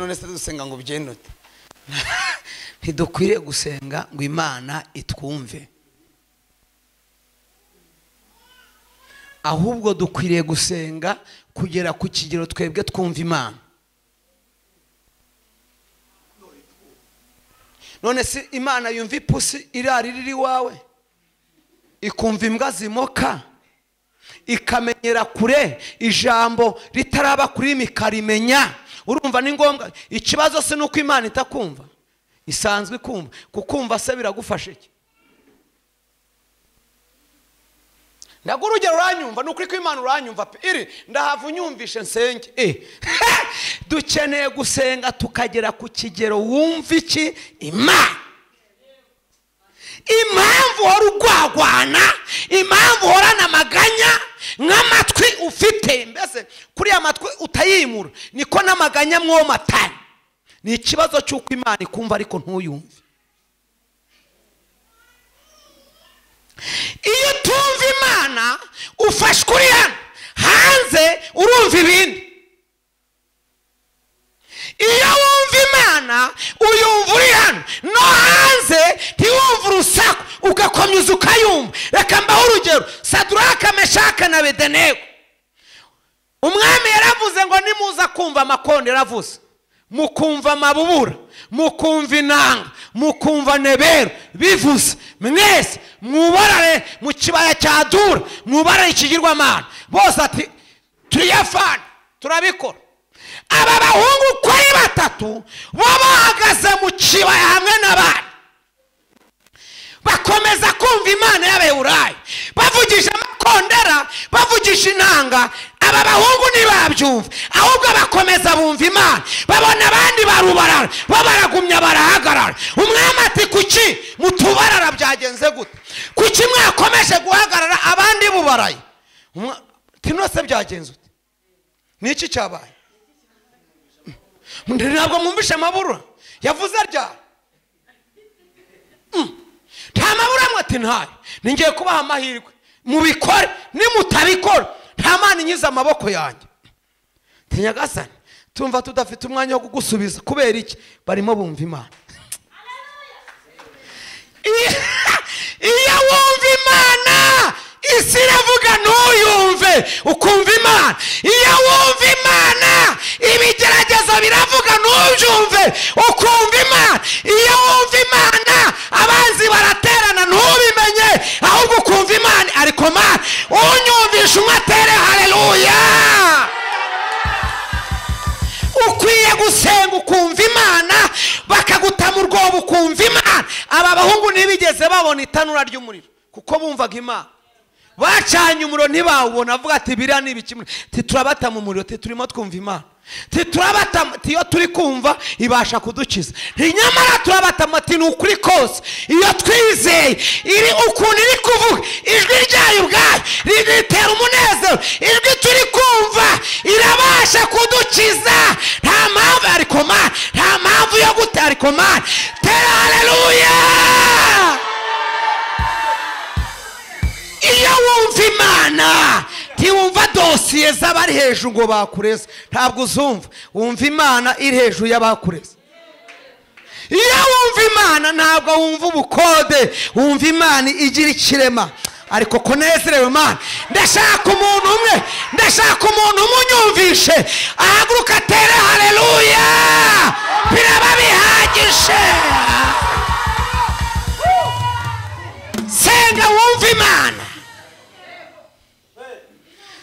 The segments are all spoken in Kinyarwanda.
none se dusenga ngo byenote ntidukwiriye gusenga ngo Imana itwumve, ahubwo dukwiriye gusenga kugera ku kigero twebwe twumva Imana. None se Imana yumva ipusi irari riri wawe, ikumva imbwa zimoka, ikamenyera kure ijambo ritaraba kuri mikarimenya, urumva ni ngombwa? Ikibazo se nuko Imana itakumva, isanzwe ikumva. Kukumva se biragufasha iki? Ndagura urugero uranyumva, nukuri ko Imana uranyumva pe, iri ndahava unyumvishe nsenge. Dukeneye gusenga tukagera ku kigero wumva iki Imana. Impamvu uhora urwagwana, impamvu uhorana amaganya nk'amatwi ufite, mbese kuri ya matwi utayimura niko n'amaganya mwomatanye. Ni ikibazo cy'uko Imana ikumva ariko ntuyumve. Iyo tumva Imana ufashwe uri hano hanze urumva ibindi. Iyo wumva Imana uyumva uri hano no hanze ntiwumva urusaku ugakomeza ukayumva. Reka mbaho urugero, Saduraka, Meshaka na Abedenego. Umwami yaravuze ngo nimuza kumva amakondo, yaravuze mukumva amabubura, mukumva inanga, mukumva nebero bivuze, mwese mwubarare mu kibaya cya Dura, mwubarare ikigirwamana. Bose ati turiyafana, turabikora. Aba bahungu uko ari batatu bo bahagaze mu kibaya hamwe n'abandi, bakomeza kumva Imana y'Abaheburayo, bavugije amakondera, bavugije inanga. Aba bahungu ntibabyumva, ahubwo bakomeza bumva Imana. Babona abandi barubarara, bo baragumya barahagarara. Umwami ati kuki mutubarara, byagenze gute? Kuki mwakomeje guhagarara abandi bubaraye? Tinose byagenze ute? Niki cyabaye? Ntabwo mwumvishe amabura yavuze rya nta mabura mwati ntayo. Ningiye kubaha amahirwe mubikore, nimutabikora nta Mana inyiza amaboko yanjye. Tinyagasani, tumva tudafite umwanya wo kugusubiza. Kubera iki? Barimo bumva Imana. Iyo wumva Imana isi iravuga ntuyumve ukumva Imana. Iyo wumva Imana ibigeragezo biravuga ntubyumve ukumva Imana. Iyo wumva Imana abanzi baraterana ntubimenye ahubwo ukumva Imana. Ariko Mana unyumvisha umwe atere haleluya. Ukwiye gusenga ukumva Imana, bakaguta mu rwobo ukumva Imana. Aba bahungu ntibigeze babona itanura ry'umuriro kuko bumvaga Imana. Bacanye umuriro ntibawubona, avuga ati biriya ni ibiki? Titurabata mu muriro, titurimo twumva Imana. Titurabata, iyo turi kumva ibasha kudukiza. Nyamara turabata ati ni ukuri kose. Iyo twizeye iri ukuntu iri kuvuga, ijwi ryayo ubwayo ritera umunezero. Ijwi turi kumva irabasha kudukiza. Nta mpamvu, ariko Mana, nta mpamvu yo gutera. Ariko Mana, tera haleluya. Iyo wumva Imana ntiwumva dosiye z'abari hejuru ngo bakureze, ntabwo uzumva. Wumva Imana iri hejuru y'abakureze. Iyo wumva Imana ntabwo wumva ubukode, wumva Imana igira ikirema. Ariko ko nezerewe Mana, ndashaka umuntu umwe, ndashaka umuntu umunyumvishe ahaguruka atere haleluya. Biraba bihagije. Senga wumva Imana,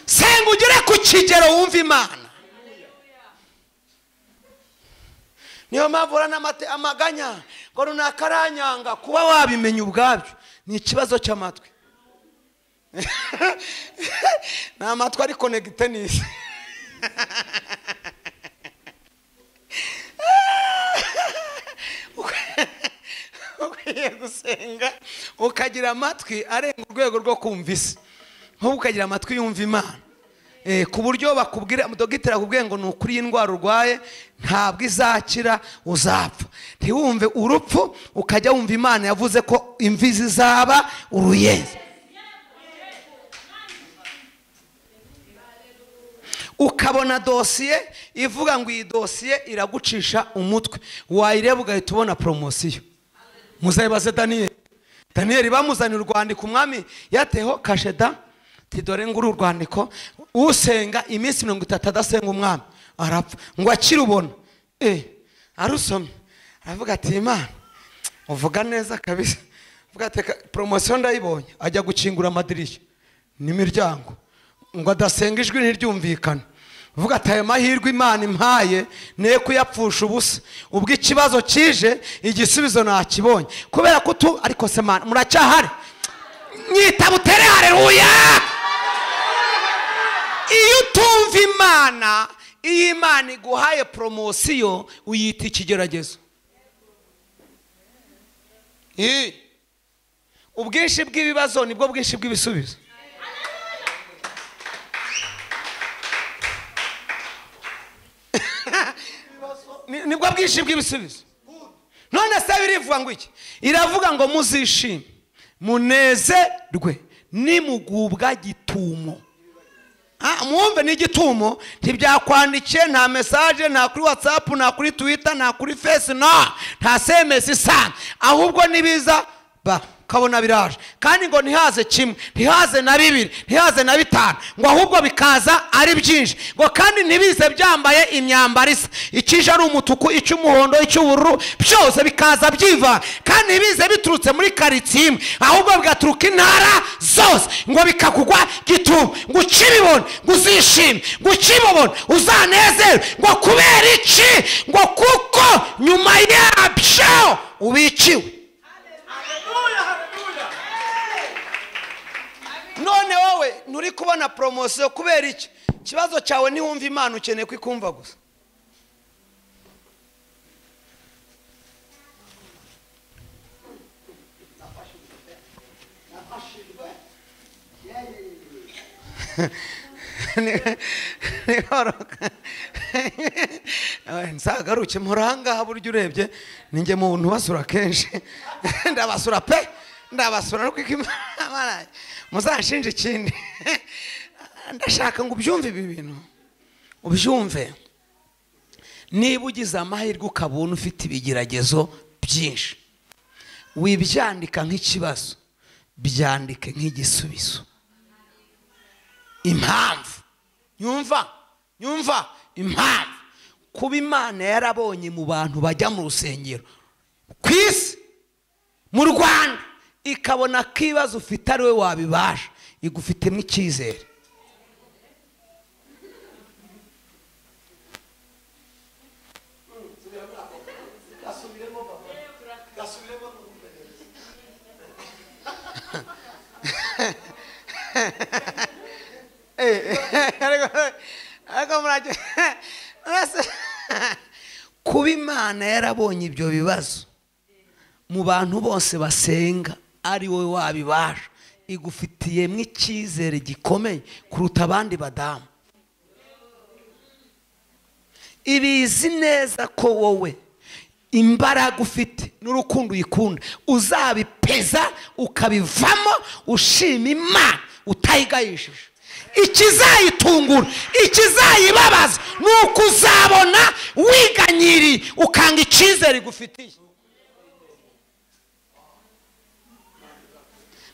senga ugere ku kigero wumva Imana. Niyo mpamvu urana amaganya ngo runaka aranyanga. Kuba wabimenya ubwabyo ni ikibazo cy'amatwi. Ni amatwi ari konegite n'isi. Ukwiye gusenga ukagira amatwi arenga urwego rwo kumva isi, nk'ubu ukagira amatwi yumva Imana. Ku buryo bakubwira, dogiteri akubwiye ngo ni ukuri indwara urwaye ntabwo izakira, uzapfa. Ntiwumve urupfu, ukajya wumva Imana yavuze ko imvi zizaba uruyenzi. ukabona dosiye ivuga ngo iyi dosiye iragucisha umutwe, wayireba ugahita ubona poromosiyo. Muzayibaze Daniyeli bamuzanira urwandiko umwami yateho kasheda, tidore nguru urwandiko, usenga iminsi 30 adasenga umwami arapfa. Ngo akirubona arusomye aravuga ati Imana uvuga neza kabisa, uvuga ati promotion ndayibonye. Ajya gukingura amadirishya n'imiryango ngo adasenga ijwi ntiryumvikana, uvuga ati ayo mahirwe Imana impaye ne kuyapfusha ubusa. Ubwo ikibazo kije igisubizo nakibonye, kubera ko tu ariko se Mana muracyahari, nyita butere haleluya. Iyo utumva Imana, iyo Imana iguhaye promosiyo uyita ikigeragezo. Ubwinshi bw'ibibazo nibwo bwinshi bw'ibisubizo. Nibwo bwinshi bw'ibisubizo. None se birivuga ngo iki? Iravuga ngo muzishime munezerwe nimugubwa gitumo. Mwumve ni gitumo, ntibyakwandikiye, nta message, nta kuri WhatsApp, nta kuri Twitter, nta kuri Face, nta SMS sana, ahubwo nibiza ba kabona biraje. Kandi ngo ntihaze kimwe, ntihaze na bibiri, ntihaze na bitanu, ngo ahubwo bikaza ari byinshi. Ngo kandi ntibize byambaye imyambaro isa, ikije ari umutuku, icy'umuhondo, icy'ubururu, byose bikaza byiva. Kandi ntibize biturutse muri karitsiye imwe, ahubwo bigaturuka intara zose. Ngo bikakugwa gitumo, ngo ukibibone ngo uzishime, ngo ukibibone uzanezerwe. Ngo kubera iki? Ngo kuko nyuma yabyo ubikiwe. None wowe nturi kubona promosiyo kubera iki? Kibazo cyawe ni wumva Imana, ukeneye kwikumva gusa. Nsagaruke muranga buryo urebye ninjye mu buntu basura kenshi. Ndabasura pe, ndabasura no kwikimana. Muzanshinje ikindi. Ndashaka ngo ubyumve ibi bintu, ubyumve. Niba ugize amahirwe ukabona ufite ibigeragezo byinshi, wibyandika nk'ikibazo, byandike nk'igisubizo. Impamvu nyumva impamvu kuba Imana yarabonye mu bantu bajya mu rusengero kwisi mu Rwanda, ikabona kibazo ufite ari we wabibasha, igufitemo icyizere. Kuba Imana yarabonye ibyo bibazo mu bantu bose basenga ari wowe wabibasha, igufitiyemo icyizere gikomeye kuruta abandi badamu. Ibizi neza ko wowe imbaraga ufite n'urukundo uyikunda uzabipeza ukabivamo ushima Imana utayigayishije. Ikizayitungura, ikizayibabaza nuko uzabona wiganyiri ukanga icyizere gufitiye.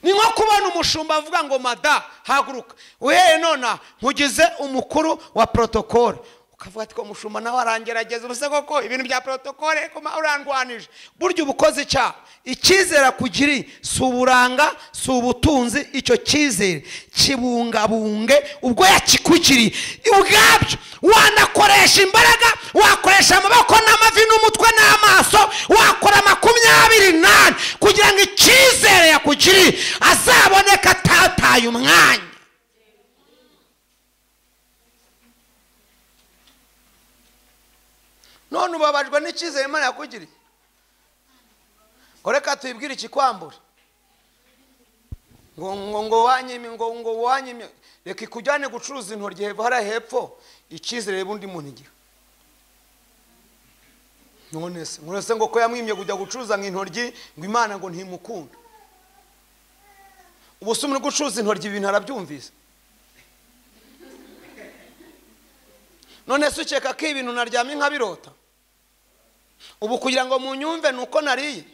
Ni nko kubona umushumba avuga ngo mada haguruka, wehe nona nkugize umukuru wa protocole, ukavuga ati ko mushumba nawe arangerageza ubuse koko ibintu bya protocole ko urandwanije. Buryo ubukoze cya icyizere kugiri suburanga subutunzi, icyo cyizere kibungabunge ubwo yakikugiri ubwabyo. Wanakoresha imbaraga, wakoresha amaboko n'amavi n'umutwe n'amaso, wakora 28 kugira ngo icyizere yakugiri azaboneka atataye umwanya. None ubabajwe n'icyizere Imana yakugiriye. Koreka tuyibwire ikikwambura. Ngo wanyimye reka ikujyane gucuruza intoryi heva hepfo, icyizere bundi muntu igihe. None se ngo ko yamwimye kujya gucuruza nk'intoryi ngo Imana ngo ntimukunda. Ubusumwe gucuruza intoryi ibintu arabyumvise. none se ukeka ko ibintu naryamye nkabirota? Ubu kugira ngo munyumve nuko nariye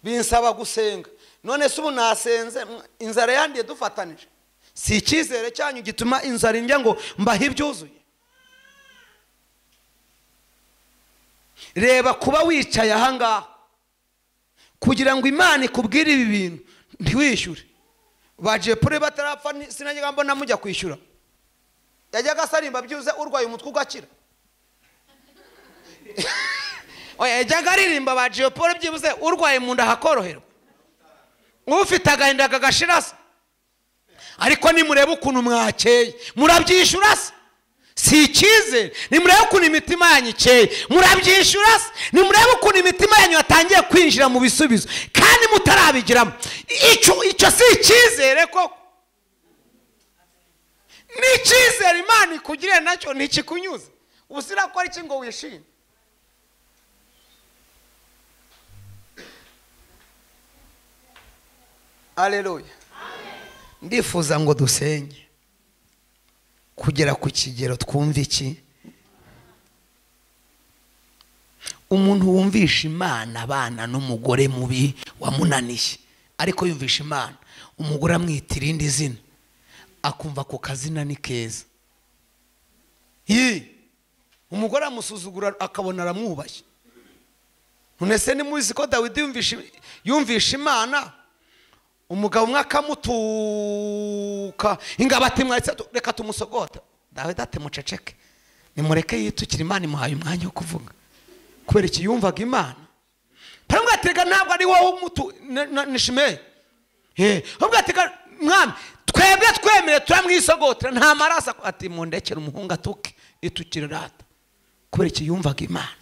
binsaba gusenga. None se ubu nasenze inzara yandiye dufatanije, si icyizere cyanyu gituma inzara indya ngo mbahe ibyuzuye? Reba kuba wicaye ahangaha kugira ngo Imana ikubwire ibi bintu ntiwishyure. Baje pure batarapfa sinajya mbona mujya kwishyura. Yajyaga asarimba byuze urwaye umutwe ugakira. Oya yajyaga aririmba baje pure byibuze urwaye mu nda hakoroherwa. Ufite agahinda kagashirasa. Ariko nimurebe ukuntu mwakeye murabyishura se? Si icyizere. Nimurebe ukuntu imitima yanyu ikeye murabyishura se? Nimurebe ukuntu imitima yanyu yatangiye kwinjira mu bisubizo kandi mutarabigiramo. Icyo si icyizere koko? Ni icyizere Imana ikugirira nacyo ntikikunyuze. Ubu sirakora iki ngo wishime? Haleluya. Ndifuza ngo dusenge kugera ku kigero twumva iki? Umuntu wumvisha Imana abana n'umugore mubi wamunaniye, ariko yumvisha Imana umugore amwita irindi zina akumva ko kazina ni keza. Umugore amusuzugura akabona aramwubashye. None se ni muzi ko Dawidi yumvisha Imana umugabo umwe akamutuka ingabo ati mwahise reka tumusogota. Dawidi ati muceceke nimureke yitukira, Imana imuhaye umwanya wo kuvuga. Kubera iki yumvaga Imana. Paramwe atega ntabwo ari wowe umutu nishime. Ahubwo atega mwami twebwe twemere turamwisogotera nta marasa. Ati mundekera umuhungu atuke itukire rata. Kubera iki yumvaga Imana.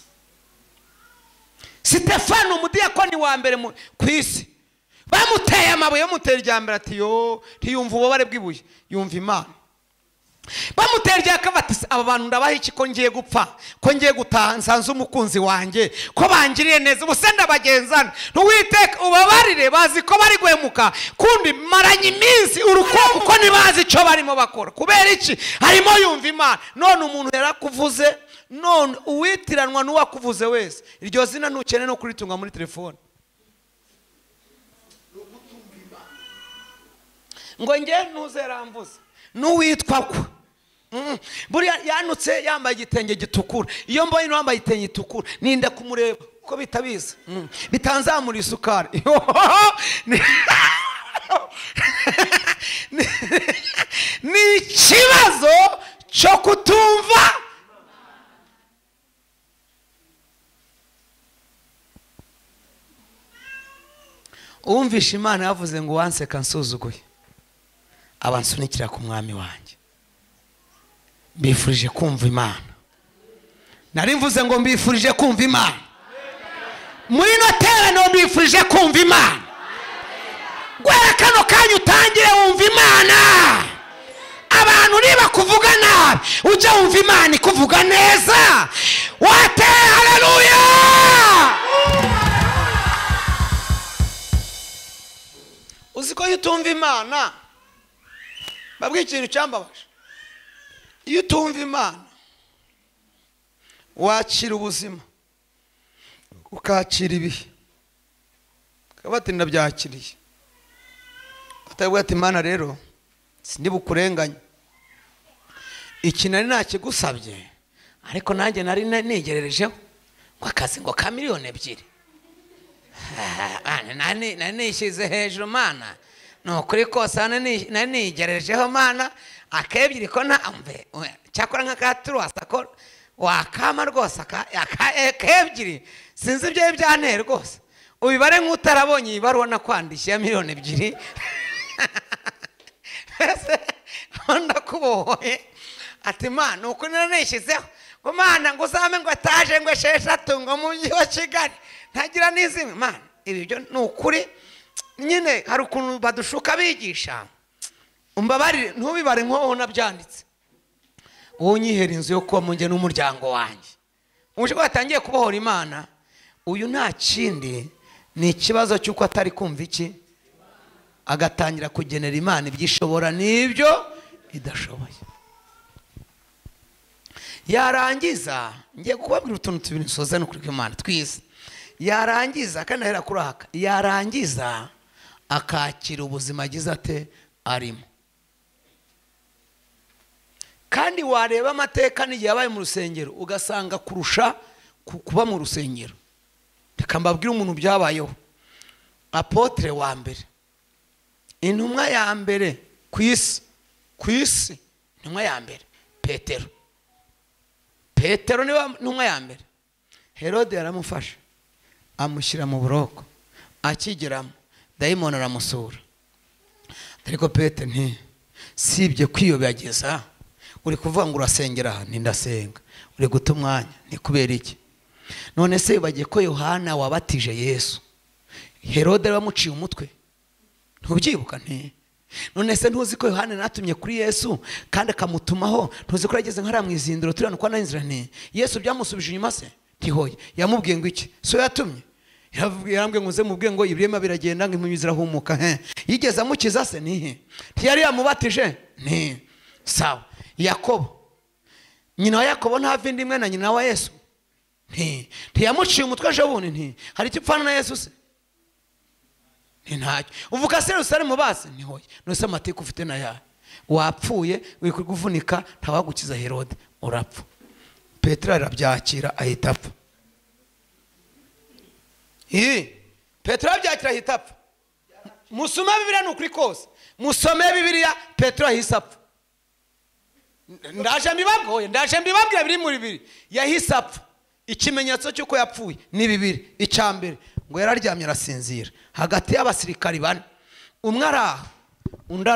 Stefano umudiyakoni wa mbere ku isi bamuteye amabuye bamutera iryambere ati yo ntiyumva ububabare bw'ibuye, yumva Imana. Bamutera iryakabati aba bantu ndabaha iki ko ngiye gupfa, ko ngiye gutaha nsanze umukunzi wanjye, ko bangiriye neza ubuse ndabagenzana. Ntuwiteka ubabarire bazi ko bari guhemuka kundi maranye iminsi urukundo ko nibazi icyo barimo bakora. Kubera iki? Harimo yumva Imana. None umuntu yarakuvuze, none uwitiranwa n'uwakuvuze wese iryo zina ntukene no kuritunga muri telefone. Ngo nge ntuzeramvuze n'uwitwa ko buriya yanutse yambaye igitenge gitukura. Iyo mbonye yambaye igitenge gitukura ninda kumureba ko bitabiza bitanzamura isukari. Ni ikibazo cyo kutumva. Uwumvisha Imana yavuze ngo wanseka nsuzuguye abansunikira ku mwami wanjye. Mbifurije kumva Imana. Nari mvuze ngo mbifurije kumva Imana. Muri noterano mbifurije kumva Imana. Gwera kano kanyu utangire wumva Imana. Abantu niba kuvuga nabi ujya wumva Imana ikuvuga neza. Wate haleluya. Uziko yutumva Imana babwiye ikintu cyambabaje. Iyo utumva Imana wakira ubuzima ukakira ibihe kabati ndabyakiriye. Atabwo ati Imana rero sindi bukurenganya, iki nari nakigusabye ariko nanjye nari nigererejeho ngo akazi ngo ka miliyoni 2. Nani nishize hejuru Mana no kuri kose nani nigererejeho Mana akebyiri ko ntamve cyakora nk'akaturwasa ko wakama rwose akebyiri sinzi ibyo byanteye rwose. Ubibare nk'utarabonye ibaruwa nakwandishiye miliyoni 2. Ese ndakubohoye ati Mana uko nanishizeho ngo Mana ngo uzame ngo ataje ngo 6 ngo mu mujyi wa Kigali ntagira n'izimwe. Mana ibi byo nukuri nyine hari ukuntu badushuka bigisha. Umbabarire ntubibare nko nabyanditse. Wonyihera inzu yo kuba munge n'umuryango wanjye. Uje ko yatangiye kubohora Imana. Uyu nta kindi ni ikibazo cy'uko atari kumva iki, agatangira kugenera Imana ibyishobora n'ibyo idashoboye. yarangiza ngiye kubabwira utuntu tubiri nsoza no kuri Imana twize. Yarangiza kandi ahera kuraka, yarangiza akakira ubuzima agize ate arimo. Kandi wareba amateka n'igihe yabaye mu rusengero ugasanga kurusha kuba mu rusengero. Reka mbabwire umuntu byabayeho. Apotre wa mbere, intumwa ya mbere ku isi, intumwa ya mbere Petero niwe ntumwa ya mbere. Herode yaramufasha amushyira mu buroko, akigeramo dayimoni aramusura. Ariko Petero sibye kwiyobageza, uri kuvuga ngo urasengera aha, ndasenga. Uri guta umwanya, ni kubera iki? None se bagiye ko Yohana wabatije Yesu, Herode bamuciye umutwe, ntubyibuka? None se ntuzi ko Yohana natumye kuri Yesu kandi akamutumaho? Ntuzi ko yageze nkara mu izindiro turana kwa nanzira Yesu byamusubije inyuma se? Tihoye yamubwiye ngo iki? So yatumye yarambwiye ngo uze mubwiye ngo ibyema biragenda ngo impumyi zirahumuka. Yigeze amukiza se? Ntiyari yamubatije? Sawa. Yakobo, nyina wa Yakobo nta vindi imwe na nyina wa Yesu, ntiyamuciye umutwe ejo bundi? Hari icyo upfana na Yesu se? Ntacyo. Uvuga se Yerusalemu base? Ntihoye. Nose amateka ufite na ya wapfuye wikuri kuvunika ntawagukiza Herode, urapfa. Petero arabyakira ahita apfa. Petero arabyakira ahita apfa. Musoma Bibiliya n'ukuri kose, musome Bibiliya, Petero ahise apfa. Ndaje mbibabwira biri muri bibiri. Yahise apfa. Ikimenyetso cyuko yapfuye ni bibiri. Icyambere ngo yararyamye arasinzira hagati y'abasirikari bane, umwe araha undi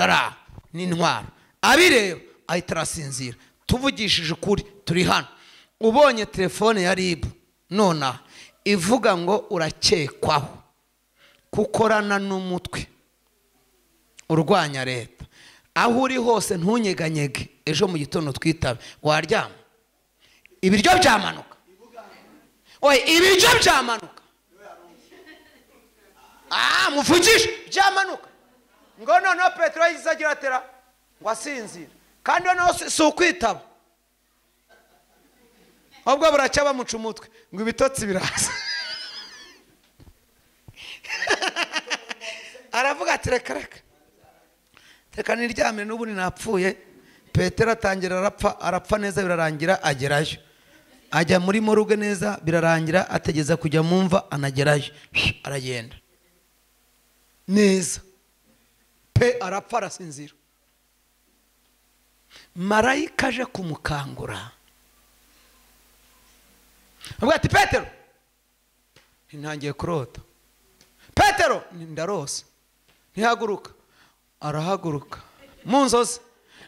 araha n'intwaro. Abireba ahita arasinzira. Tuvugishije ukuri turi hano, ubonye telefone ya RIB nona ivuga ngo urakekwaho kukorana n'umutwe urwanya leta, aho uri hose ntunyeganyege, ejo mu gitondo twitabe, waryama. Ibiryo byamanuka. Ibiryo byamanuka. Muvugishe byamanuka. Ngo noneho Petero yahise agira atera ngo asinzira. Kandi noneho si ukwitaba, ahubwo buracya bamuca umutwe ngo ibitotsi biraza. Aravuga ati reka niryame n'ubundi napfuye. Petero atangira arapfa neza birarangira agerayo. Ajya muri moruge neza birarangira, ategeza kujya mu mva anagerayo, aragenda neza arapfa arasinzira. Marayika aje kumukangura avuga ati Petero, ntangiye kurota. Petero, ndarose. Ntihaguruka. Arahaguruka mu nzozi.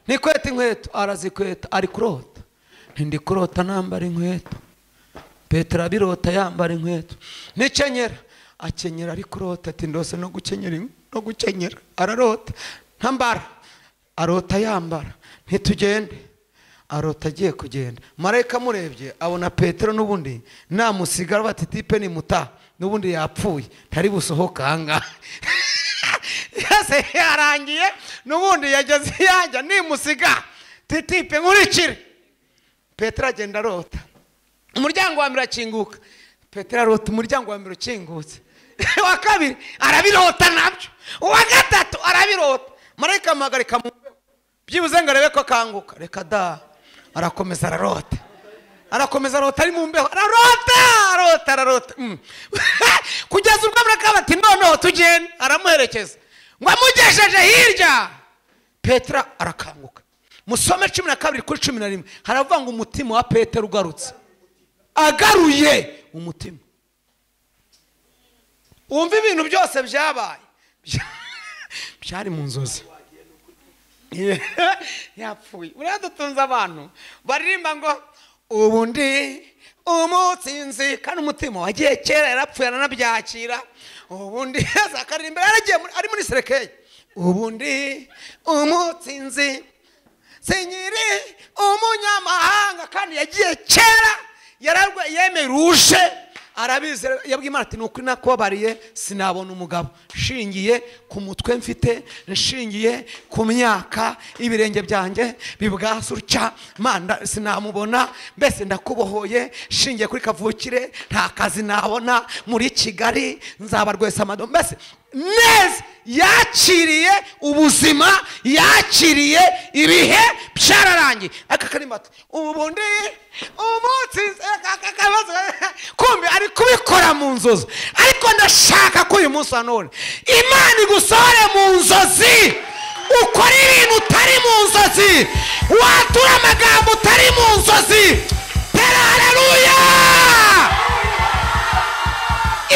Nikweta inkweto, arazikweta. Ari kurota. Ndi kurota nambara inkweto. Petero abirota yambara inkweto. Nikenyera, akenyera ari kurota. Ati ndose no gukenyera. Ararota ntambara, arota yambara. Ntitugende, arota agiye kugenda. Marayika murebye abona Petero n'ubundi namusigara, bati tipe ni muta n'ubundi yapfuye ntari busohoka hanga. Yase yarangiye n'ubundi yageze yajya nimusiga titipe nkurikire. Petero agenda arota. Umuryango wa mbere akinguka. Petero arota umuryango wa mbere ukingutse. Wa kabiri arabirota nabyo. Uwa gatatu arabirota. Marayika amuhagarika mu mbeho, byibuze ngo arebe ko kanguka. Reka da, arakomeza ararota. Arakomeza arota ari mu mbeho. Ararota. Kugeza ubwo Marayika bati noneho tugende. Aramuherekeza ngo amugesheje hirya. Petero arakanguka. Musome 12:11 haravuga ngo umutima wa Petero ugarutse. Agaruye umutima. Umva ibintu byose byabaye byari mu nzozi. Yapfuye. Uradutunze abantu baririmba ngo ubundi umutsinzi, kandi umutima wagiye kera yarapfuye aranabyakira. Ubundi zakaririmba yaragiye ari muri serekeye. Ubundi umutsinzi senyiri umunyamahanga, kandi yagiye kera yemeye ruje arabizi yabwiye Imana ati nuko nakubabariye sinabona umugabo nshingiye ku mutwe mfite, nshingiye ku myaka ibirenge byanjye bibwasa utya Imana sinamubona, mbese ndakubohoye nshingiye kuri kavukire nta kazi nabona muri Kigali, nzaba rwese amado. Mbese neza yakiriye ubuzima, yakiriye ibihe byararangiye. Aka karimo ati ubundi umunsi kumbe ari kubikora mu nzozi, ariko ndashaka ko uyu munsi none Imana igusore mu nzozi, ukora ibintu utari mu nzozi, watura amagambo utari mu nzozi. Tera haleluya!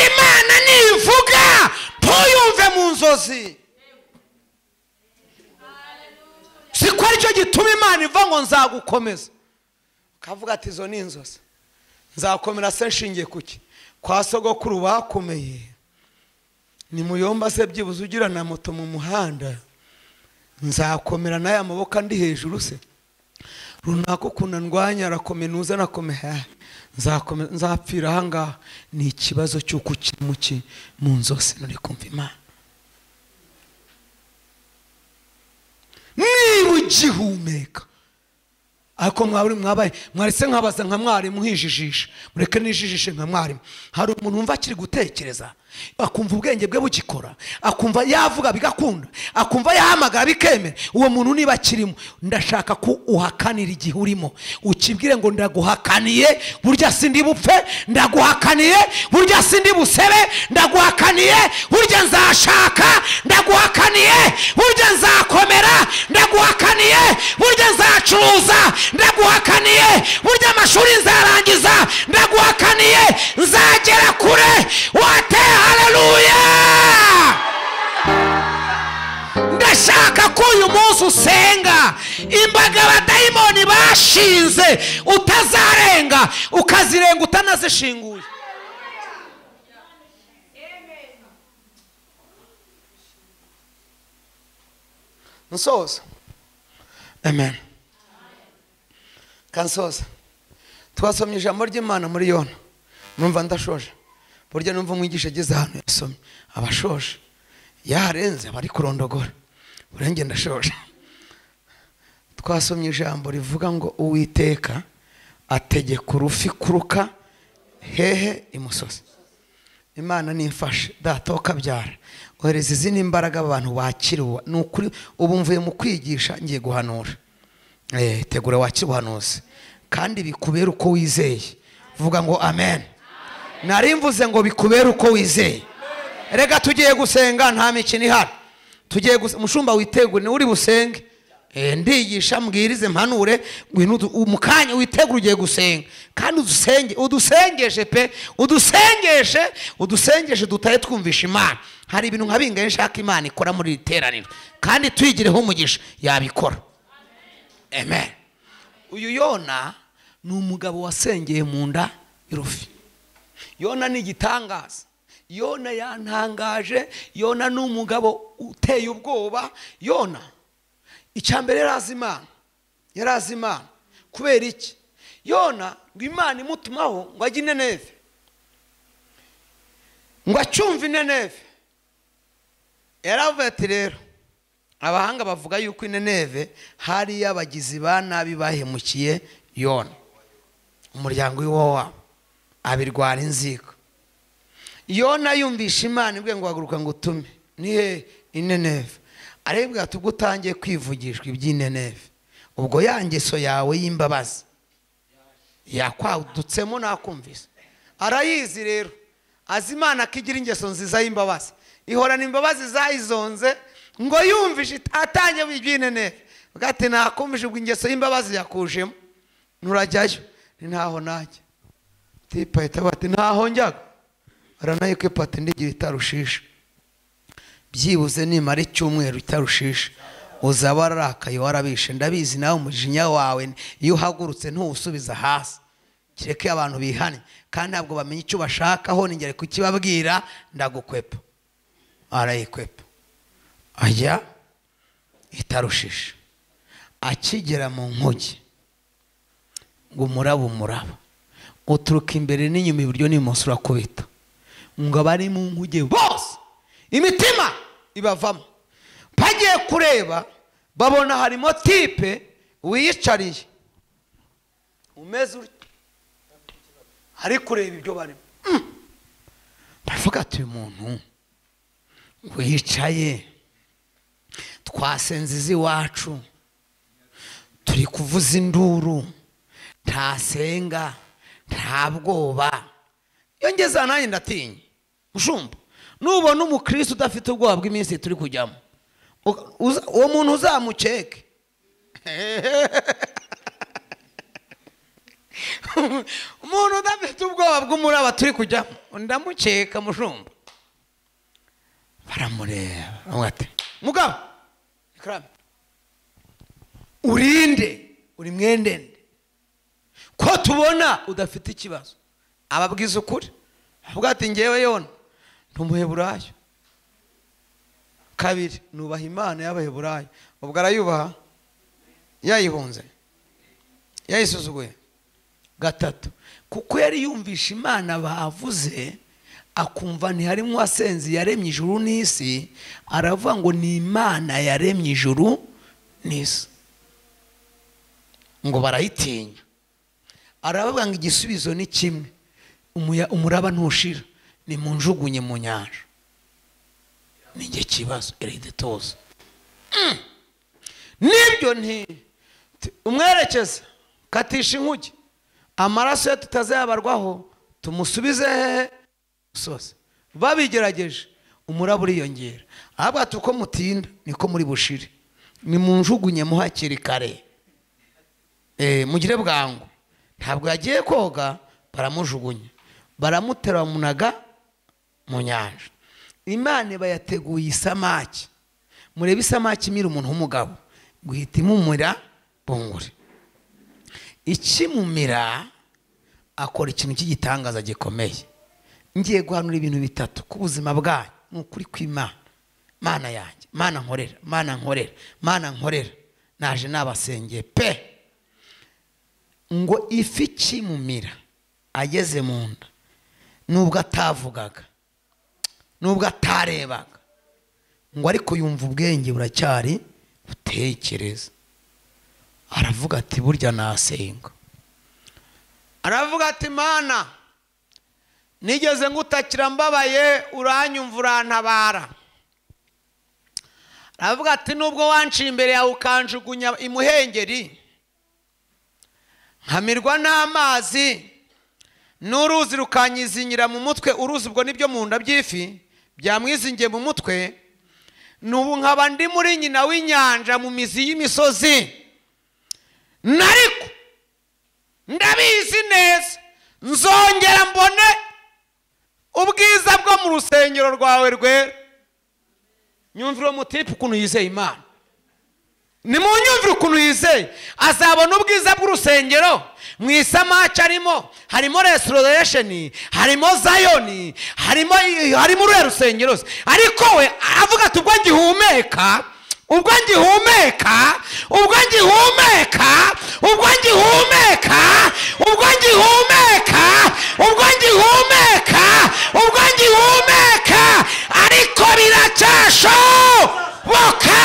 Imana nivuga ntuyumve mu nzozi. Siko aricyo gituma Imana iva ngo nzagukomeza, kavuga ati izo ni inzozi. Nzakomera se nshingiye kuki? Kwa sogokuru bakomeye ni muyomba se byibuze ugira na moto mu muhanda. Nzakomera n'aya maboko ndi hejuru se runako kunandwanya arakomenuza nakomeye. Nzapfira ahangaha. Ni ikibazo cy'uko ukiri mu nzozi nuri kumva Imana. Niba ugihumeka, ariko mwabaye mwaretse nkabaza nka mwarimu nkijijisha, mureke nijijishe nka mwarimu. Hari umuntu wumva akiri gutekereza, akumva ubwenge bwe bugikora, akumva yavuga bigakunda, akumva yahamagara bikemera. Uwo muntu niba akirimo, ndashaka ko uhakanira igihe urimo, ukibwire ngo ndaguhakaniye burya sindi bupfe, ndaguhakaniye burya sindi busebe, ndaguhakaniye burya nzashaka, ndaguhakaniye burya nzakomera, ndaguhakaniye burya nzacuruza, ndaguhakaniye burya amashuri nzarangiza, ndaguhakaniye nzagera kure. Wate haleluya! Ndashaka ko uyu munsi usenga imbaga abadayimoni bashinze utazarenga, ukazirenga utanazishinguye. Nsoza. Amen. Kansoza. Twasomye ijambo ry'Imana muri Yona. Numva ndashoje. Burya numva umwigisha ageze ahantu yasomye abashoje yarenze bari kurondogora. Burenge ndashoje. Twasomye ijambo rivuga ngo Uwiteka ategeka urufi kuruka hehe imusozi. Imana nimfashe data wakabyara, ohereza izindi imbaraga abantu bakiriwe. Nukuri ubu mvuye mu kwigisha ngiye guhanura. Tegura wakira ubuhanuzi kandi bikubera uko wizeye. Vuga ngo amen. Nari mvuze ngo bikubera uko wizeye. Rega tugiye gusenga nta mikino ihari. Tugiye mushumba witegure ni uri busenge. Ndigisha mbwirize mpanure umukanya witegura ugiye gusenga. Kandi udusengeshe pe, udusengeshe dutaye twumvisha Imana. Hari ibintu nkabingaye nshaka Imana ikora muri iteraniro, kandi tuyigireho umugisha yabikora. Amen. Uyu Yona ni umugabo wasengeye mu nda y'urufi. Yona ni igitangaza. Yona yantangaje. Yona ni umugabo uteye ubwoba. Yona icyambere yarazi Imana. Kubera iki? Yona ngo Imana imutumaho ngo ajye Nineve, ngo acyumve Nineve. Yaravuye ati rero abahanga bavuga yuko Nineve hari abagizi ba nabi bahemukiye Yona, umuryango w'iwabo abirwara inziko. Yona yumvisha Imana ibwe ngo haguruka ngo utume nihe Nineve. Arebwa ati ubwo utangiye kwivugishwa iby'Nineve, ubwo yangeso yawe y'imbabazi yakwadutsemo nakumvise. Arayizi rero, azi Imana akigira ingeso nziza y'imbabazi, ihorana imbabazi zayizonze. Ngo yumvishe atangiye iby'Nineve, ugati nakumvishe ubwo ingeso y'imbabazi yakujemo. Nurajyayo ni ntaho najya. Tipa itabati ntaho njyaga. Aranayike pati ndigira itarushisha. Byibuze nimara icyumweru itarushisha uzaba wararakaye warabishe. Ndabizi nawe umujinya wawe iyo uhagurutse ntuwusubiza hasi. Kireke abantu bihane kandi ntabwo bamenye icyo bashakaho, ningere kukibabwira ndagukwepa. Arayikwepa ajya itarushisha. Akigera mu nkugi ngo umuraba uturuka imbere n'inyuma iburyo n'ibumoso urakubita ngo abari mu nkuge bose imitima ibavamo. Bagiye kureba babona harimo tipe wiyicariye umeze ari kureba ibyo barimo. Baravuga ati uyu muntu wicaye twasenze iziwacu turi kuvuza induru ntasenga nta bwoba. Yongeza nanjye ndatinya mushumba nubona umukristo udafite ubwoba bw'iminsi turi kujyamo uwo muntu uzamukeke. Umuntu udafite ubwoba bw'umuraba turi kujyamo ndamukeka mushumba. Baramureba ati mugabo urinde uri mwendende ko tubona udafite ikibazo. Ababwiza ukuri avuga ati ngewe Yona ntumuheburayo. Kabiri nubaha Imana y'abaheburayo. Ubwo arayubaha yayihunze yayisuzuguye. Gatatu kuko yari yumvisha Imana bavuze akumva ntiharimo wasenzi yaremye ijuru n'isi, aravuga ngo ni Imana yaremye ijuru n'isi, ngo barayitinya. Aravuga ngo igisubizo ni kimwe, umuraba ntushira, ni munjugunye mu nyanja. Ninge kibazo eride toza nibyo nti umwerekeza katisha inkuge amaraso ye tutazayabarwaho tumusubize sose. Babigerageje umuraba uriyongera. Ahubwo ati uko mutinda niko muri bushire, ni munjugunye mu hakiri kare mugire bwangu. Ntabwo yagiye koga baramujugunye baramutera munaga mu nyanja. Imana bayateguye isamaki. Murebe isamaki imira umuntu w'umugabo guhita imumira bungure. Ikimumira akora ikintu cy'igitangaza gikomeye. Ngiye guhanura ibintu bitatu ku buzima bwanyu n'ukuri kw'Imana. Mana yanjye, Mana nkorera, Mana nkorera, Mana nkorera. Naje nabasengeye pe. Ngo ifi kimumira ageze mu nda, nubwo atavugaga nubwo atarebaga, ngo ariko yumva ubwenge buracyari butekereza. Aravuga ati burya nasenga. Aravuga ati Mana nigeze ngutakira mbabaye uranyumva urantabara. Aravuga ati nubwo wanciye imbere yawe ukanjugunya imuhengeri nkamirwa n'amazi n'uruzi rukanyizinyira mu mutwe, uruzi ubwo nibyo mu nda by'ifi byamwizingiye mu mutwe, nubu nkaba ndi muri nyina w'inyanja mu mizi y'imisozi. Nariko ndabizi neza nzongera mbone ubwiza bwo mu rusengero rwawe rwera. Nyumvira umutipe ukuntu yizeye Imana. Ni mu nyumvira ukuntu yizeye azabona ubwiza bw'urusengero. Mu isamaki harimo restoration, harimo Zion, harimo urusengero. Ariko we avuga ati ubwo ngihumeka ariko biracyashoboka.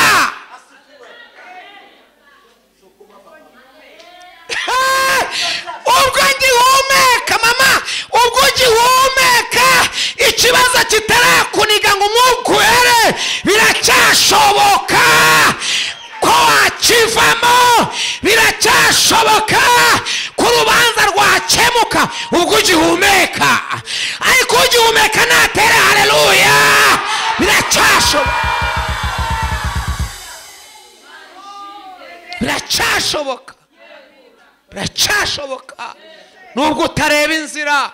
Ubwo ngihumeka mama, ubwo ngihumeka ikibazo kitarakuniga ngo umwuka uhere, biracyashoboka ko wakivamo, biracyashoboka ko urubanza rwakemuka ubwo ugihumeka. Ariko ugihumeka natere haleluya, biracyashoboka, biracyashoboka, biracyashoboka. Nubwo utareba inzira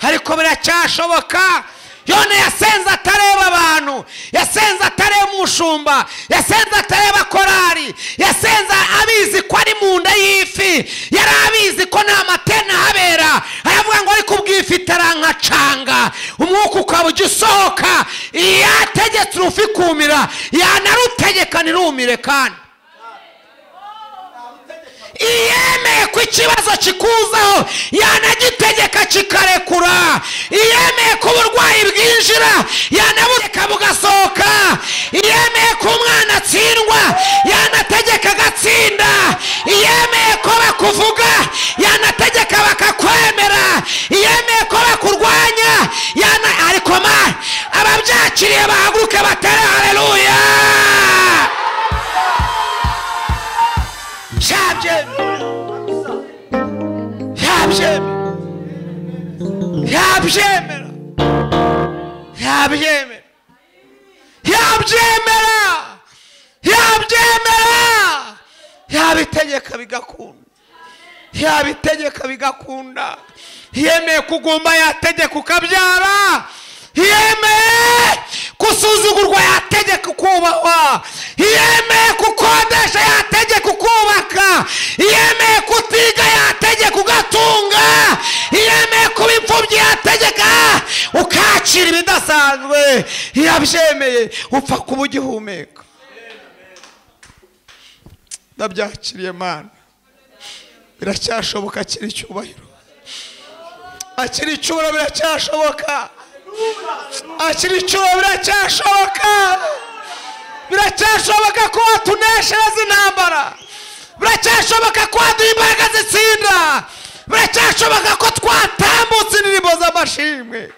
ariko biracyashoboka. Yona yasenze atareba abantu, yasenze atareba umushumba, yasenze atareba korari, yasenze abizi ko ari mu nda y'ifi, yari abizi ko nta matena habera. Aravuga ngo ariko ubw'ifi itarankacanga umwuka ukaba ujya usohoka. Yategetse urufi kumira, yanarutegeka ntirumire. Kandi iyemeye ko ikibazo kikuzaho yanagitegeka kikarekura, iyemeye ko uburwayi bwinjira yanabureka bugasohoka, iyemeye ko umwana atsindwa yanategeka agatsinda, iyemeye ko bakuvuga yanategeka bakakwemera, iyemeye ko bakurwanya ariko Mana ababyakiriye bahaguruke batere haleluya. Yabitegeka bigakunda, yabitegeka bigakunda, yemeye kugumba yategeka ukabyara, yemeye kusuzugurwa yategeka ukubahwa, yemeye kukodesha yategeka ukubaka, yemeye kutiga yategeka ugatunga, yemeye kuba imfubyi yategeka ukakira ibidasanzwe, yabyemeye upfa kuba ugihumeka. Ndabyakiriye Mana, biracyashoboka akiri icyubahiro, akiri icyubahiro biracyashoboka, akiri icyubahiro biracyashoboka, biracyashoboka ko watuneshereza intambara, biracyashoboka ko waduha imbaraga zitsinda, biracyashoboka ko twatambutse indirimbo z'amashimwe,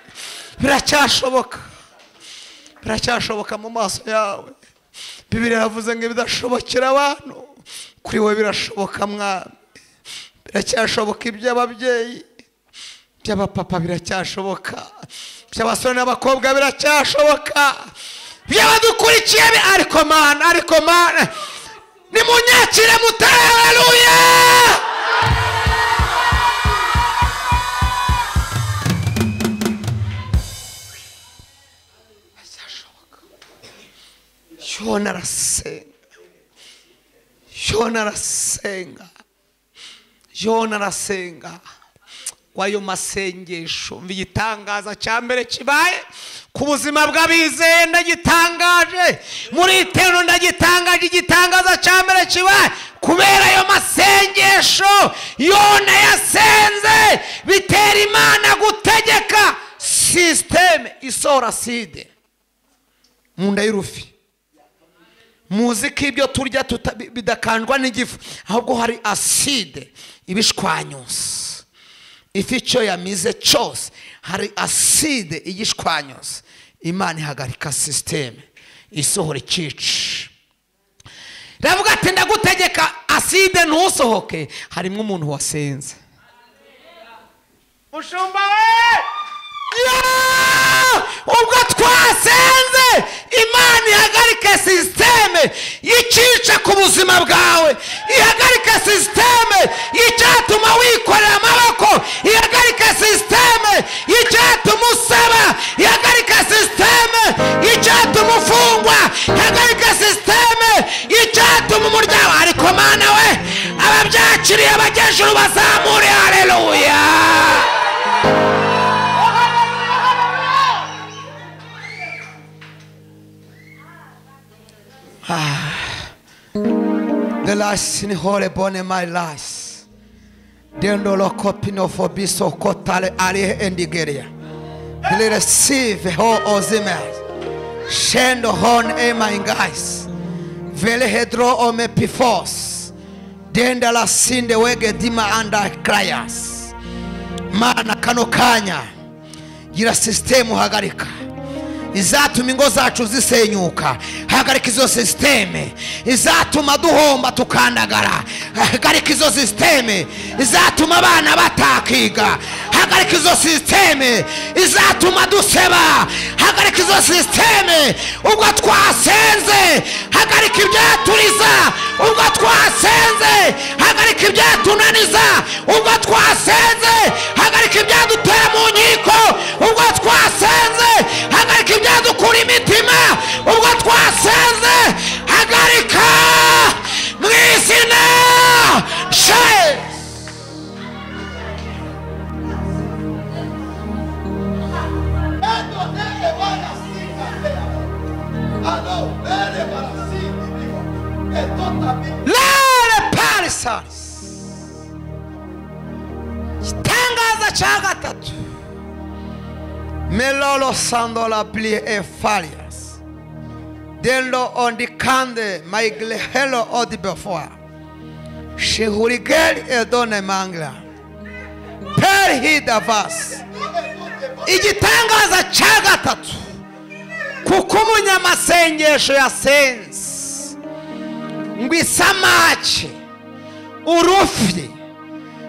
biracyashoboka, biracyashoboka mu maso yawe. Bibiliya yavuze ngo ibidashobokera abantu kuri wowe birashoboka Mwami. Biracyashoboka iby'ababyeyi, by'abapapa biracyashoboka, by'abasore n'abakobwa biracyashoboka, by'abadukurikiye ariko Mana nimunyakire mutere haleluya. Yona arasenga wayo masengesho. Mvi igitangaza cya mbere kibaye ku buzima bw'abizeye, ndagitangaje muri iterano, ndagitangaje igitangaza cya mbere kibaye kubera ayo masengesho Yona yasenze, bitera Imana gutegeka systeme isohora aside mu nda y'urufi. Muzi ko ibyo turya bidakanjwa n'igifu, ahubwo hari aside ibishwanyuza. Ifi icyo yamize cyose hari aside igishwanyuza. Imana ihagarika systeme isohora ikici. Ravuga ati ndagutegeka aside ntusohoke. Harimo umuntu wasenze. Mushumba we! Ubwo twasenze Imana ihagarike systeme yikica ku buzima bwawe, ihagarike systeme yicyatuma wikorera amaboko, ihagarike systeme yicyatuma usaba, ihagarike systeme yicyatuma ufungwa, ihagarike systeme yicyatuma umuryango. Ariko Mana we ababyakiriye abagejuru bazamure haleluya. The last in holy bone my lies. Dendo lo copino for biso kotale ali endigeria. Ele receive ho ozimes. Shendo hon e my guys. Vele hedro o me pifos. Denda la sinde wege dima anda krayas. Mana kanokanya. Gira systemu hagarika. Izatuma ingo zacu zisenyuka, hagarika izo systeme. Izatuma duhomba tukandagara, hagarika izo systeme. Izatuma abana batakiga, hagarika izo systeme. Izatuma duseba, hagarika izo systeme. Ubwo twasenze hagarika ibyaturiza, ubwo twasenze hagarika ibyatunaniza, ubwo twasenze hagarika ibyadutera mu nkiko, ubwo twasenze hagarika ibyadukura imitima, ubwo twasenze hagarika mu izina she. Lele Parisas Igitangaza cya gatatu, melolo sandola plie e falias delo on the cande maigle hello odi before shehurigel edone mangla per hidavas. Igitangaza cya gatatu, kuko umunyamasengesho yasenze ngo isamake urufi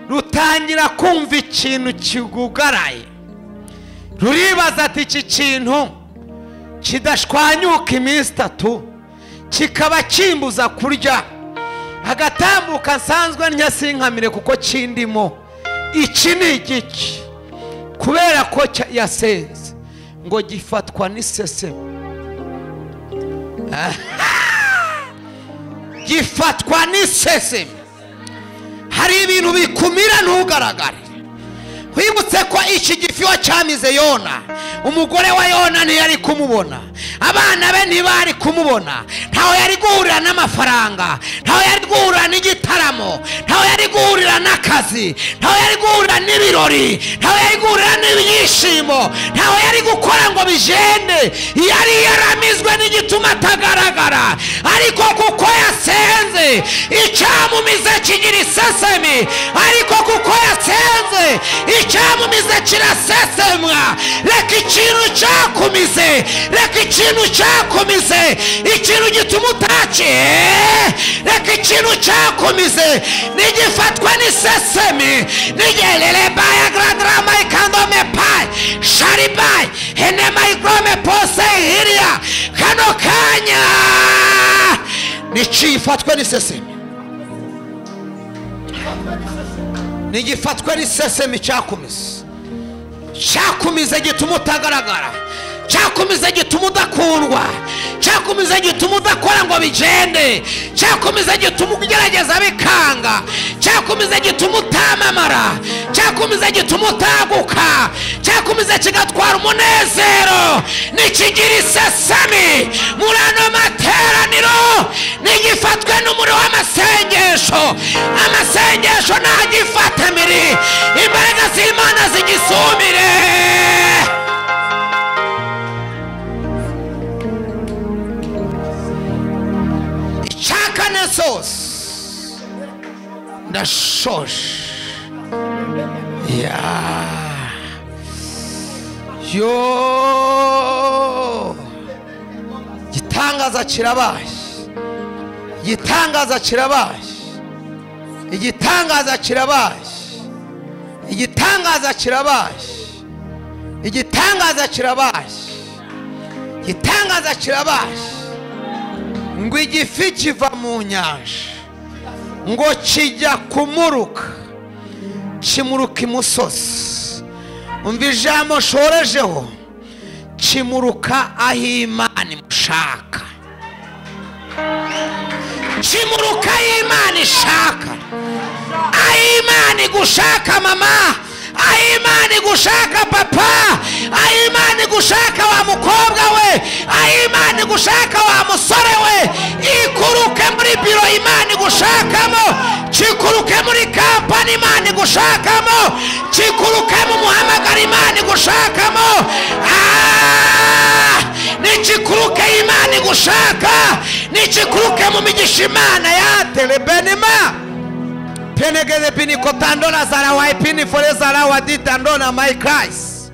rutangira kumva ikintu kigugaraye, ruribaza ati iki kintu kidashwanyuka iminsi 3 kikaba kimbuza kurya, agatambuka nsanzwe nyasinkamire kuko kindimo. Iki ni igiki? Kubera ko yasenze ngo gifatwa n'iseseme. Gifatwa n'iseseme. Hari ibintu bikumira ntugaragare. Wibutse ko iki gifi cyamize Yona, umugore wa Yona ntiyari kumubona, abana be ntibari kumubona, ntaho yari guhurira n'amafaranga, ntaho yari guhurira n'igitaramo, ntaho yari guhurira n'akazi, ntaho yari guhurira n'ibirori, ntaho yari guhurira n'ibyishimo, ntaho yari gukora ngo bijende. Yari yaramizwe n'igituma atagaragara, ariko kuko yasenze icyamumize kigira isesemi, ariko kuko yasenze icyamumize kirasesemwa. Reka ikintu cyakumize, reka ikintu cyakumize, ikintu gituma utaci, reka ikintu cyakumize nigifatwa n'isesemi. Nigelele baya gradrama ikandome pai sharibai henema igrome pose hiria kano kanya nichifatwa n'isesemi. Nigifatwa n'isesemi cyakumize, cyakumize gituma utagaragara, cyakumize gituma udakundwa, cyakumize gituma udakora ngo bigende, cyakumize gituma ugerageza bikanga, cyakumize gituma utamamara, cyakumize gituma utaguka, cyakumize kigatwara umunezero. Nikigira isesemi muri ano materaniro, nigifatwe n'umuriro w'amasengesho. Amasengesho ntagifata miri, imbaraga z'Imana zigisumire. Chakanesos ndashosh ya yo gitangaza kirabaye, gitangaza kirabaye, igitangaza kirabaye, igitangaza kirabaye, igitangaza kirabaye, igitangaza kirabaye. Ngo igifi kiva mu nyanja, ngo kijya kumuruka, kimuruka imusozi. Umva ijambo shorejeho, kimuruka aho Imana imushaka, kimuruka aho Imana ishaka, aho Imana igushaka mama, aho Imana igushaka papa, aho Imana igushaka wa mukobwa we, aho Imana igushaka wa musore we. Ikuruke muri biro Imana igushakamo, kikuruke muri kampani Imana igushakamo, kikuruke mu muhamagaro Imana igushakamo. Nikikuruke Imana igushaka, nikikuruke mu migisha Imana yatere benima. Penegede pinikotandona zarawa ipini foreza wa ditandona my Christ.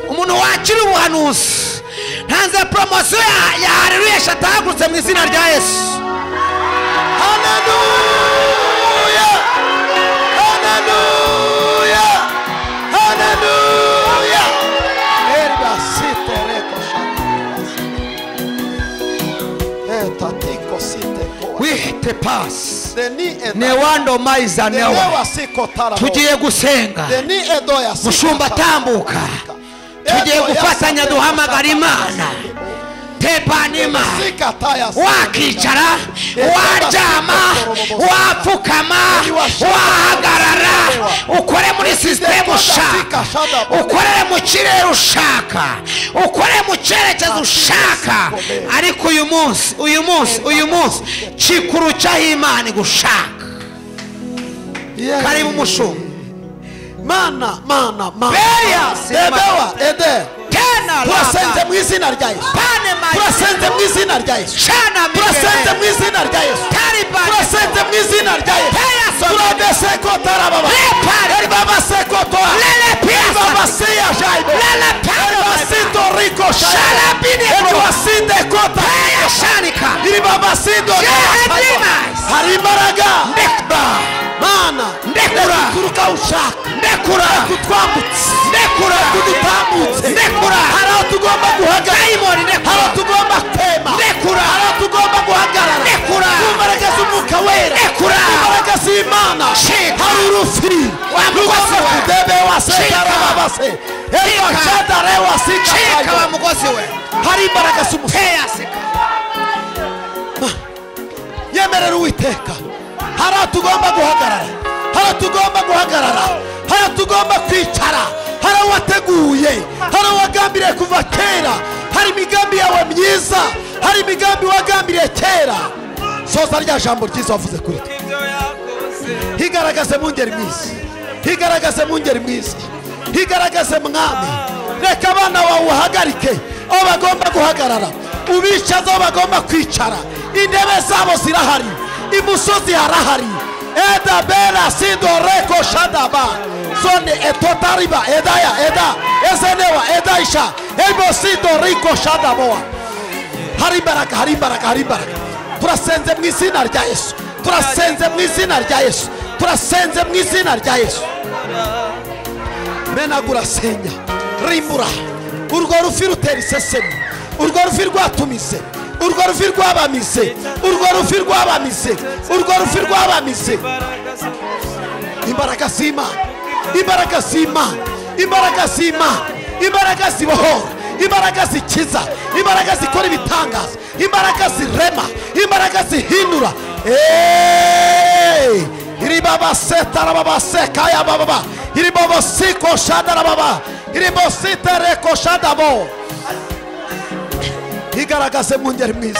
Umuntu wakira ubuhanuzi ntanze promotion ya haleluya shatagurutse mu izina rya Yesu. Hallelujah, hallelujah, hallelujah. Erba site reko shaka etatiko site we te pass newando maiza newa tugiye gusenga. Mushumba tambuka, tugiye gufatanya duhamagara Imana. Tepanima, wakicara, waryama, wapfukama, wahagarara, ukore muri system ushaka, ukore mu kirere ushaka, ukore mu cyerekezo ushaka. Ariko uyu munsi kikuru cya Imana gushaka. Karibu mushumba, mana mana mana Beria, Debewa ede Tena turasenze laba. mu izina rya Yesu Pane turasenze mu izina rya Yesu Shana turasenze mu migere. izina rya Yesu Taribane. turasenze mu izina rya Yesu Peya sobe. turadese ko tarababa Lepare. elbaba seko Lele pia elbaba sobe. siya jaibo Lele pano. elbasito riko Shalabine. elbasinde kota Peya shanika. elbaba sindo Shehedimas. harimaraga Ndekba. mana Ndekura. kuruka ushaka Ndekura. kutwambutse Ndekura. kudutambutse Ndekura. hari aho tugomba guhagarara Daimoni ndekura. hari aho tugomba kwema Ndekura. hari aho tugomba guhagarara Ndekura. ku mbaraga z'umwuka wera Ndekura. ku mbaraga z'Imana Shika. hari urufi Wa mugozi rugomba we. kudebe wase Shika. karababase ego Shika. shadare wasika Shika wa kayo mugozi we. hari imbaraga z'umufi Peya sika. yemerera Uwiteka hari aho tugomba guhagarara hari aho tugomba guhagarara hari aho tugomba kwicara hari aho wateguye hari aho wagambiriye kuva kera hari imigambi yawe myiza hari imigambi wagambiriye kera soza rya jambo ryiza wavuze kuri twe higaragaze mu ngeri mwiza higaragaze mu ngeri mwiza higaragaze mwami reka abana bawe uhagarike aho bagomba guhagarara ubicaze aho bagomba kwicara intebe zabo zirahari imusozi harahari eda bela sindo reko shadaba zone etotariba edaya eda ezenewa edaisha ebo sindo riko shadaboa hari imbaraga hari imbaraga hari imbaraga turasenze mu izina rya Yesu turasenze mu izina rya Yesu turasenze mu izina rya Yesu menagura senya rimbura urwo rufi rutera isesemi urwo rufi rwatumize urwo rufi rwabamize urwo rufi rwabamize urwo rufi rwabamize imbaraga z'Imana imbaraga z'Imana imbaraga z'Imana imbaraga zibohora imbaraga zikiza imbaraga zikora ibitangaza imbaraga zirema imbaraga zihindura iri baba setara baba sekaya baba iri baba siko shadara baba iri baba sitere ko shadabo igaragaze mu ngeri mwiza